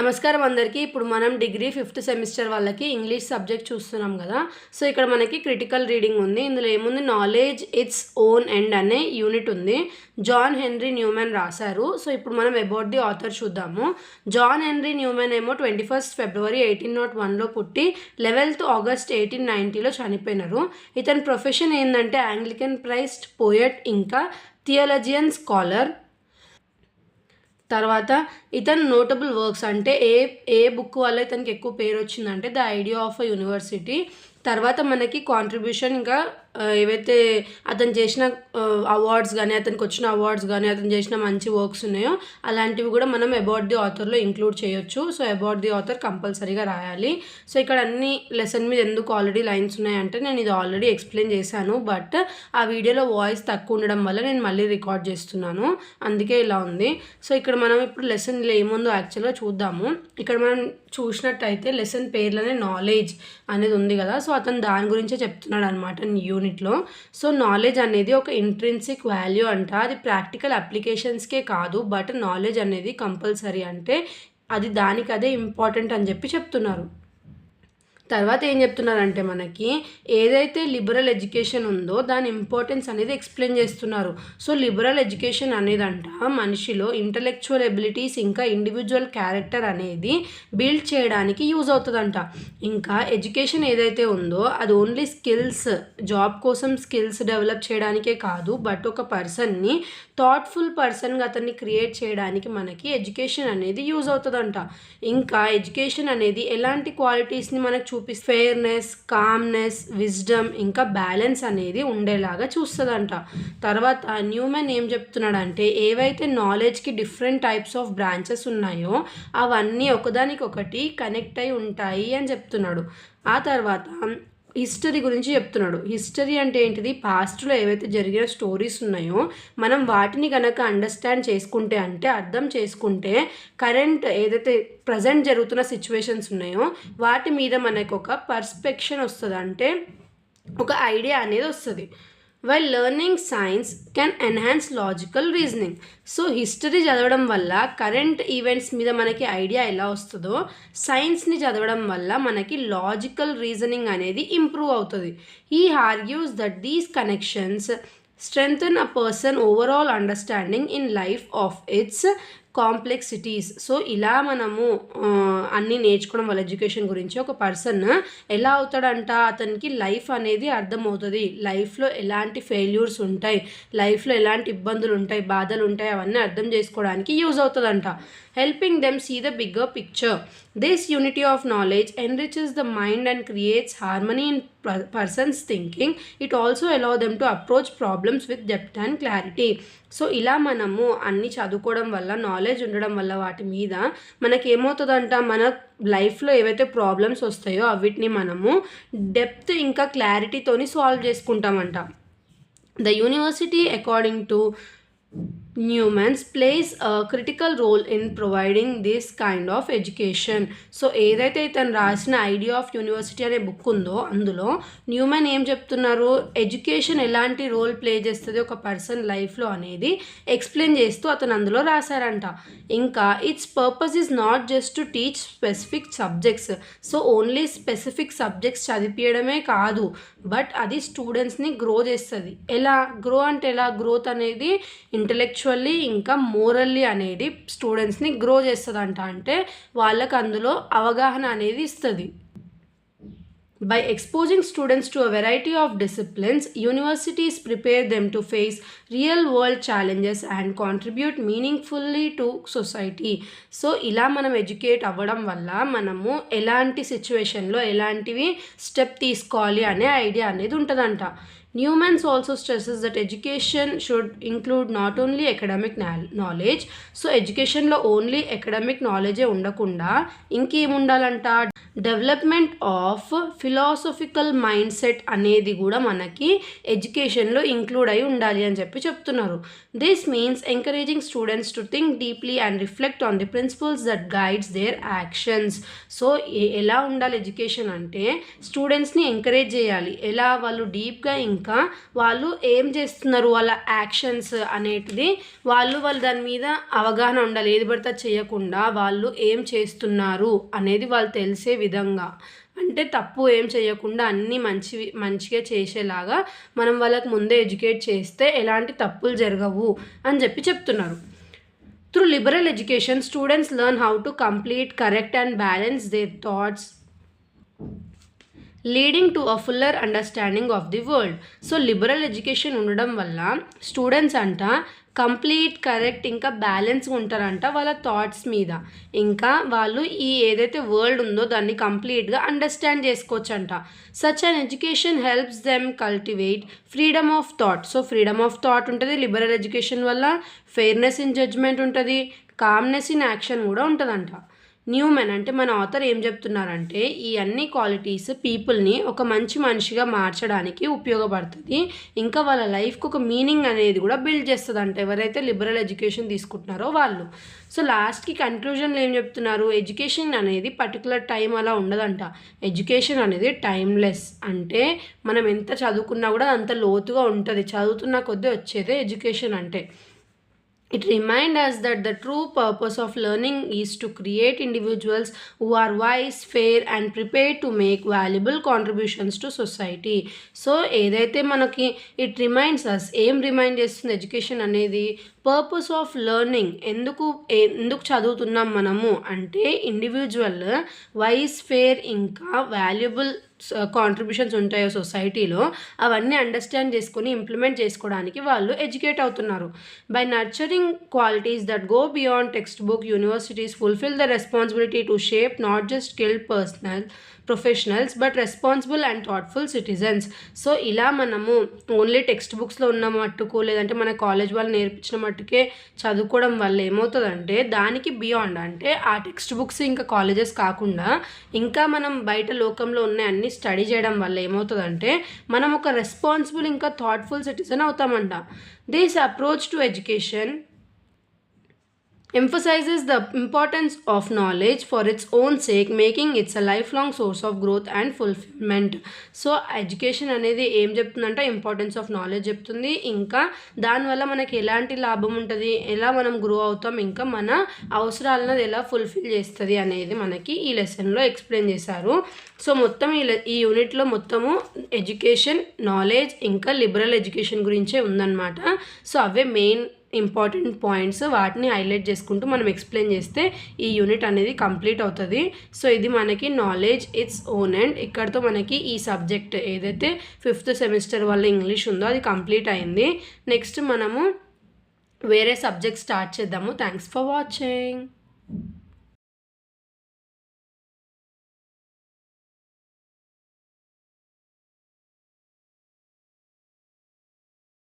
నమస్కారం అందరికీ. ఇప్పుడు మనం డిగ్రీ 5th సెమిస్టర్ వాళ్ళకి ఇంగ్లీష్ సబ్జెక్ట్ చూస్తున్నాం కదా. సో ఇక్కడ మనకి క్రిటికల్ రీడింగ్ ఉంది. ఇందులో ఏముంది, నాలెడ్జ్ ఇట్స్ ఓన్ ఎండ్ అనే యూనిట్ ఉంది. జాన్ హెన్రీ న్యూమెన్ రాశారు. సో ఇప్పుడు మనం అబౌట్ ది ఆథర్ చూద్దాము. జాన్ హెన్రీ న్యూమెన్ ఏమో 21 ఫిబ్రవరి 1801లో పుట్టి 11th ఆగస్ట్ 1890లో చనిపోయినారు. ఇతని ప్రొఫెషన్ ఏంటంటే యాంగ్లికన్ ప్రైస్ట్, పోయట్, ఇంకా థియాలజియన్ స్కాలర్. తర్వాత ఇతను నోటబుల్ వర్క్స్ అంటే ఏ బుక్ వల్ల ఇతనికి ఎక్కువ పేరు వచ్చిందంటే the idea of a university. తర్వాత మనకి కాంట్రిబ్యూషన్, ఇంకా ఏవైతే అతను చేసిన అవార్డ్స్ కానీ, అతనికి వచ్చిన అవార్డ్స్ కానీ, అతను చేసిన మంచి వర్క్స్ ఉన్నాయో అలాంటివి కూడా మనం అబౌట్ ది ఆథర్లో ఇంక్లూడ్ చేయొచ్చు. సో అబౌట్ ది ఆథర్ కంపల్సరీగా రాయాలి. సో ఇక్కడ అన్ని లెసన్ మీద ఎందుకు ఆల్రెడీ లైన్స్ ఉన్నాయంటే నేను ఇది ఆల్రెడీ ఎక్స్ప్లెయిన్ చేశాను, బట్ ఆ వీడియోలో వాయిస్ తక్కువ ఉండడం వల్ల నేను మళ్ళీ రికార్డ్ చేస్తున్నాను, అందుకే ఇలా ఉంది. సో ఇక్కడ మనం ఇప్పుడు లెసన్లో ఏముందో యాక్చువల్గా చూద్దాము. ఇక్కడ మనం చూసినట్టయితే లెసన్ పేర్లోనే నాలెడ్జ్ అనేది ఉంది కదా. సో అతను దాని గురించే చెప్తున్నాడు అనమాట యూనిట్లో. సో నాలెడ్జ్ అనేది ఒక ఇంట్రిన్సిక్ వాల్యూ అంట. అది ప్రాక్టికల్ అప్లికేషన్స్కే కాదు, బట్ నాలెడ్జ్ అనేది కంపల్సరీ, అంటే అది దానికి అదే ఇంపార్టెంట్ అని చెప్పి చెప్తున్నారు. తర్వాత ఏం చెప్తున్నారంటే మనకి ఏదైతే లిబరల్ ఎడ్యుకేషన్ ఉందో దాని ఇంపార్టెన్స్ అనేది ఎక్స్ప్లెయిన్ చేస్తున్నారు. సో లిబరల్ ఎడ్యుకేషన్ అనేదంట మనిషిలో ఇంటలెక్చువల్ ఎబిలిటీస్ ఇంకా ఇండివిజువల్ క్యారెక్టర్ అనేది బిల్డ్ చేయడానికి యూజ్ అవుతుందంట. ఇంకా ఎడ్యుకేషన్ ఏదైతే ఉందో అది ఓన్లీ స్కిల్స్, జాబ్ కోసం స్కిల్స్ డెవలప్ చేయడానికే కాదు, బట్ ఒక పర్సన్ని థాట్ఫుల్ పర్సన్గా అతన్ని క్రియేట్ చేయడానికి మనకి ఎడ్యుకేషన్ అనేది యూజ్ అవుతుందంట. ఇంకా ఎడ్యుకేషన్ అనేది ఎలాంటి క్వాలిటీస్ని మనకు ఫెయిర్నెస్, కామ్నెస్, విజ్డమ్, ఇంకా బ్యాలెన్స్ అనేది ఉండేలాగా చూస్తుందంట. తర్వాత న్యూమెన్ ఏం చెప్తున్నాడంటే ఏవైతే నాలెడ్జ్కి డిఫరెంట్ టైప్స్ ఆఫ్ బ్రాంచెస్ ఉన్నాయో అవన్నీ ఒకదానికొకటి కనెక్ట్ అయి ఉంటాయి అని చెప్తున్నాడు. ఆ తర్వాత హిస్టరీ గురించి చెప్తున్నాడు. హిస్టరీ అంటే ఏంటిది, పాస్ట్లో ఏవైతే జరిగిన స్టోరీస్ ఉన్నాయో మనం వాటిని కనుక అండర్స్టాండ్ చేసుకుంటే, అంటే అర్థం చేసుకుంటే కరెంట్ ఏదైతే ప్రజెంట్ జరుగుతున్న సిచ్యువేషన్స్ ఉన్నాయో వాటి మీద మనకు ఒక పర్స్పెక్షన్ వస్తుంది, అంటే ఒక ఐడియా అనేది వస్తుంది. While learning science can enhance logical reasoning. So history చదవడం వల్ల కరెంట్ ఈవెంట్స్ మీద మనకి ఐడియా ఎలా వస్తుందో సైన్స్ని చదవడం వల్ల మనకి లాజికల్ రీజనింగ్ అనేది ఇంప్రూవ్ అవుతుంది. He argues that these connections strengthen a person overall understanding in life of its complexities. So ఇలా మనము అన్నీ నేర్చుకోవడం వల్ల ఎడ్యుకేషన్ గురించి ఒక పర్సన్ ఎలా అవుతాడంట, అతనికి లైఫ్ అనేది అర్థమవుతుంది. లైఫ్లో ఎలాంటి ఫెయిల్యూర్స్ ఉంటాయి, లైఫ్లో ఎలాంటి ఇబ్బందులు ఉంటాయి, బాధలు ఉంటాయి, అవన్నీ అర్థం చేసుకోవడానికి యూజ్ అవుతుందంట. helping them see the bigger picture. This unity of knowledge enriches the mind and creates harmony in person's thinking. It also allows them to approach problems with depth and clarity. So ఇలా మనము అన్నీ చదువుకోవడం వల్ల, knowledge ఉండడం వల్ల వాటి మీద మనకి ఏమవుతుందంట, మన లైఫ్లో ఏవైతే ప్రాబ్లమ్స్ వస్తాయో అవిటిని మనము డెప్త్ ఇంకా క్లారిటీతోని solve చేసుకుంటామంట. The university, according to Newman's, plays a critical role in providing this kind of education. So ఏదైతే ఇతను రాసిన ఐడియా ఆఫ్ యూనివర్సిటీ అనే బుక్ ఉందో అందులో న్యూమన్ ఏం చెప్తున్నారు, ఎడ్యుకేషన్ ఎలాంటి రోల్ ప్లే చేస్తుంది ఒక పర్సన్ లైఫ్లో అనేది ఎక్స్ప్లెయిన్ చేస్తూ అతను అందులో రాశారంట. ఇంకా its purpose is not just to teach specific subjects. So only specific subjects చదివించడమే కాదు, బట్ అది స్టూడెంట్స్ని గ్రో చేస్తుంది. ఎలా గ్రో అంటే ఎలా, గ్రోత్ అనేది ఇంటలెక్చువల్లీ ఇంకా మోరల్లీ అనేది స్టూడెంట్స్ని గ్రో చేస్తుందంట, అంటే వాళ్ళకు అందులో అవగాహన అనేది ఇస్తుంది. By exposing students to a variety of disciplines, universities prepare them to face real-world challenges and contribute meaningfully to society. So ఇలా మనం ఎడ్యుకేట్ అవ్వడం వల్ల మనము ఎలాంటి సిచ్యువేషన్లో ఎలాంటివి స్టెప్ తీసుకోవాలి అనే ఐడియా అనేది ఉంటుందంట. Newman's also stresses that education should include not only academic knowledge. So ఎడ్యుకేషన్లో ఓన్లీ అకాడమిక్ నాలెడ్జే ఉండకుండా ఇంకేం ఉండాలంట, development of philosophical mind set అనేది కూడా మనకి ఎడ్యుకేషన్లో ఇంక్లూడ్ అయి ఉండాలి అని చెప్పి చెప్తున్నారు. This means encouraging students to think deeply and reflect on the principles that guides their actions. So ఎలా ఉండాలి ఎడ్యుకేషన్ అంటే స్టూడెంట్స్ని ఎంకరేజ్ చేయాలి, ఎలా వాళ్ళు డీప్గా ఇంకా వాళ్ళు ఏం చేస్తున్నారు, వాళ్ళ యాక్షన్స్ అనేటిది వాళ్ళు దాని మీద అవగాహన ఉండాలి. ఏది పడితే చేయకుండా వాళ్ళు ఏం చేస్తున్నారు అనేది వాళ్ళు తెలిసే విధంగా, అంటే తప్పు ఏం చేయకుండా అన్నీ మంచిగా చేసేలాగా మనం వాళ్ళకి ముందే ఎడ్యుకేట్ చేస్తే ఎలాంటి తప్పులు జరగవు అని చెప్తున్నారు. Through liberal education, students learn how to complete, correct and balance their thoughts, leading to a fuller understanding of the world. So liberal education ఉండడం వల్ల స్టూడెంట్స్ అంట కంప్లీట్, కరెక్ట్, ఇంకా బ్యాలెన్స్గా ఉంటారంట వాళ్ళ థాట్స్ మీద. ఇంకా వాళ్ళు ఈ ఏదైతే వరల్డ్ ఉందో దాన్ని కంప్లీట్గా అండర్స్టాండ్ చేసుకోవచ్చంట. Such an education helps them cultivate freedom of thought. So freedom of thought ఉంటుంది లిబరల్ ఎడ్యుకేషన్ వల్ల, ఫెయిర్నెస్ ఇన్ జడ్జ్మెంట్ ఉంటుంది, కామ్నెస్ ఇన్ యాక్షన్ కూడా ఉంటుందంట. న్యూమెన్ అంటే మన ఆథర్ ఏం చెప్తున్నారంటే ఈ అన్ని క్వాలిటీస్ పీపుల్ని ఒక మంచి మనిషిగా మార్చడానికి ఉపయోగపడుతుంది. ఇంకా వాళ్ళ లైఫ్కి ఒక మీనింగ్ అనేది కూడా బిల్డ్ చేస్తుంది అంట ఎవరైతే లిబరల్ ఎడ్యుకేషన్ తీసుకుంటున్నారో వాళ్ళు. సో లాస్ట్కి కన్క్లూజన్లో ఏం చెప్తున్నారు, ఎడ్యుకేషన్ అనేది పర్టికులర్ టైం అలా ఉండదంట. ఎడ్యుకేషన్ అనేది టైమ్లెస్. అంటే మనం ఎంత చదువుకున్నా కూడా అంత లోతుగా ఉంటుంది, చదువుతున్న కొద్దీ వచ్చేదే ఎడ్యుకేషన్ అంటే. It reminds us that the true purpose of learning is to create individuals who are wise, fair and prepared to make valuable contributions to society. So ఏదైతే మనకి ఇట్ రిమైండ్స్ అస్, ఏం రిమైండ్ చేస్తుంది ఎడ్యుకేషన్ అనేది, purpose of learning. ఎందుకు చదువుతున్నాం మనము అంటే individual vice, fair ఇంకా వాల్యుబుల్ కాంట్రిబ్యూషన్స్ ఉంటాయో సొసైటీలో అవన్నీ అండర్స్టాండ్ చేసుకొని ఇంప్లిమెంట్ చేసుకోవడానికి వాళ్ళు ఎడ్యుకేట్ అవుతున్నారు. By nurturing qualities that go beyond text book, universities fulfil the responsibility to shape not just skilled professionals but responsible and thoughtful citizens. So ఇలా మనము ఓన్లీ టెక్స్ట్ బుక్స్లో ఉన్న మట్టుకు లేదంటే మన కాలేజ్ వాళ్ళు నేర్పించిన మట్టుకే చదువుకోవడం వల్ల ఏమవుతుందంటే దానికి బియాండ్, అంటే ఆ టెక్స్ట్ బుక్స్ ఇంకా కాలేజెస్ కాకుండా ఇంకా మనం బయట లోకంలో ఉన్న అన్ని స్టడీ చేయడం వల్ల ఏమవుతుందంటే మనం ఒక రెస్పాన్సిబుల్ ఇంకా థాట్ఫుల్ సిటిజన్ అవుతామంట. This approach to education emphasizes the importance of knowledge for its own sake, making it a lifelong source of growth and fulfillment. So education అనేది ఏం చెప్తుందంటే ఇంపార్టెన్స్ ఆఫ్ నాలెడ్జ్ చెప్తుంది. ఇంకా దానివల్ల మనకి ఎలాంటి లాభం ఉంటుంది, ఎలా మనం గ్రో అవుతాం, ఇంకా మన అవసరాలను ఎలా ఫుల్ఫిల్ చేస్తుంది అనేది మనకి ఈ లెసన్లో ఎక్స్ప్లెయిన్ చేశారు. సో మొత్తం ఈ యూనిట్లో మొత్తము ఎడ్యుకేషన్, నాలెడ్జ్ ఇంకా లిబరల్ ఎడ్యుకేషన్ గురించే ఉందన్నమాట. సో అవే మెయిన్ ఇంపార్టెంట్ పాయింట్స్, వాటిని హైలైట్ చేసుకుంటూ మనం ఎక్స్ప్లెయిన్ చేస్తే ఈ యూనిట్ అనేది కంప్లీట్ అవుతుంది. సో ఇది మనకి నాలెడ్జ్ ఇట్స్ ఓన్ అండ్ ఇక్కడతో మనకి ఈ సబ్జెక్ట్ ఏదైతే 5th సెమిస్టర్ వల్ల ఇంగ్లీష్ ఉందో అది కంప్లీట్ అయింది. నెక్స్ట్ మనము వేరే సబ్జెక్ట్ స్టార్ట్ చేద్దాము. Thanks for watching.